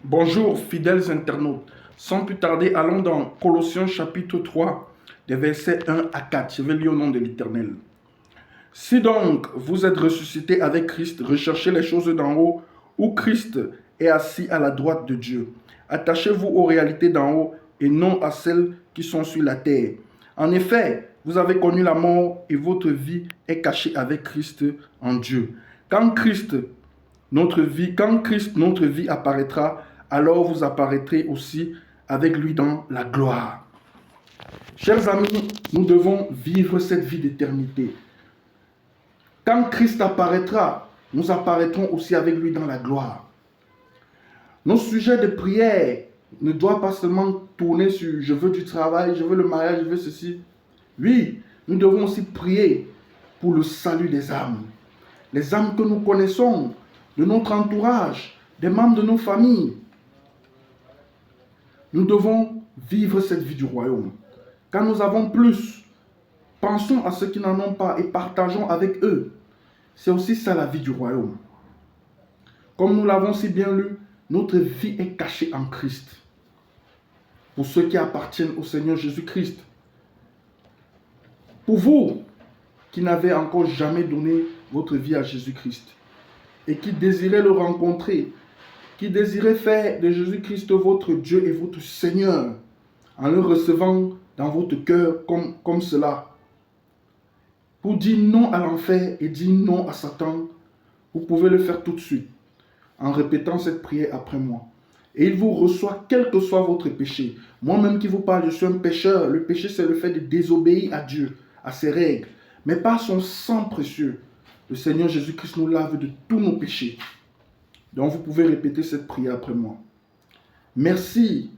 Bonjour fidèles internautes, sans plus tarder, allons dans Colossiens chapitre 3, des versets 1 à 4. Je vais lire au nom de l'Éternel. Si donc vous êtes ressuscités avec Christ, recherchez les choses d'en haut, où Christ est assis à la droite de Dieu. Attachez-vous aux réalités d'en haut et non à celles qui sont sur la terre. En effet, vous avez connu la mort et votre vie est cachée avec Christ en Dieu. Quand Christ, notre vie apparaîtra, alors vous apparaîtrez aussi avec lui dans la gloire. Chers amis, nous devons vivre cette vie d'éternité. Quand Christ apparaîtra, nous apparaîtrons aussi avec lui dans la gloire. Nos sujets de prière ne doivent pas seulement tourner sur je veux du travail, je veux le mariage, je veux ceci. Oui, nous devons aussi prier pour le salut des âmes. Les âmes que nous connaissons, de notre entourage, des membres de nos familles. Nous devons vivre cette vie du royaume. Quand nous avons plus, pensons à ceux qui n'en ont pas et partageons avec eux. C'est aussi ça la vie du royaume. Comme nous l'avons si bien lu, notre vie est cachée en Christ. Pour ceux qui appartiennent au Seigneur Jésus-Christ. Pour vous qui n'avez encore jamais donné votre vie à Jésus-Christ et qui désirez le rencontrer, qui désirez faire de Jésus-Christ votre Dieu et votre Seigneur en le recevant dans votre cœur comme cela. Pour dire non à l'enfer et dire non à Satan, vous pouvez le faire tout de suite en répétant cette prière après moi. Et il vous reçoit quel que soit votre péché. Moi-même qui vous parle, je suis un pécheur. Le péché, c'est le fait de désobéir à Dieu, à ses règles. Mais par son sang précieux, le Seigneur Jésus-Christ nous lave de tous nos péchés. Donc vous pouvez répéter cette prière après moi. Merci,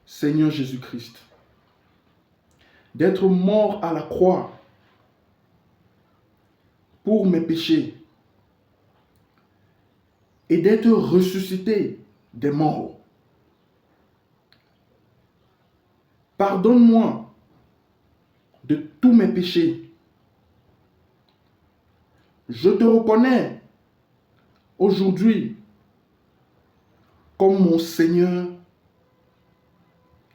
Seigneur Jésus-Christ, d'être mort à la croix pour mes péchés et d'être ressuscité des morts. Pardonne-moi de tous mes péchés. Je te reconnais aujourd'hui comme mon Seigneur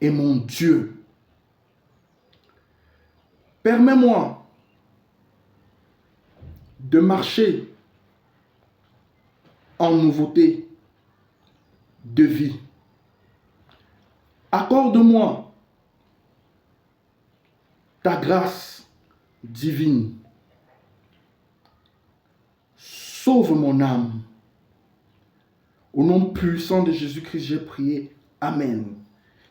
et mon Dieu. Permets-moi de marcher en nouveauté de vie. Accorde-moi ta grâce divine. Sauve mon âme. Au nom puissant de Jésus-Christ, j'ai prié. Amen.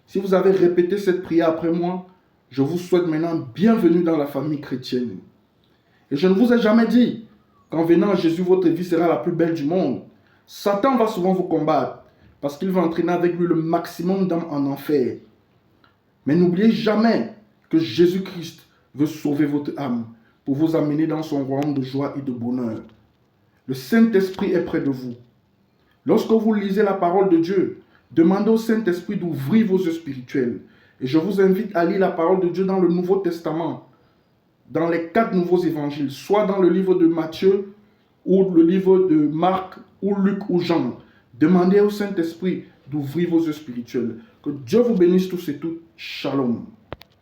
Si vous avez répété cette prière après moi, je vous souhaite maintenant bienvenue dans la famille chrétienne. Et je ne vous ai jamais dit qu'en venant à Jésus, votre vie sera la plus belle du monde. Satan va souvent vous combattre parce qu'il va entraîner avec lui le maximum d'âmes en enfer. Mais n'oubliez jamais que Jésus-Christ veut sauver votre âme pour vous amener dans son royaume de joie et de bonheur. Le Saint-Esprit est près de vous. Lorsque vous lisez la parole de Dieu, demandez au Saint-Esprit d'ouvrir vos yeux spirituels. Et je vous invite à lire la parole de Dieu dans le Nouveau Testament, dans les 4 nouveaux évangiles, soit dans le livre de Matthieu, ou le livre de Marc, ou Luc, ou Jean. Demandez au Saint-Esprit d'ouvrir vos yeux spirituels. Que Dieu vous bénisse tous et toutes. Shalom.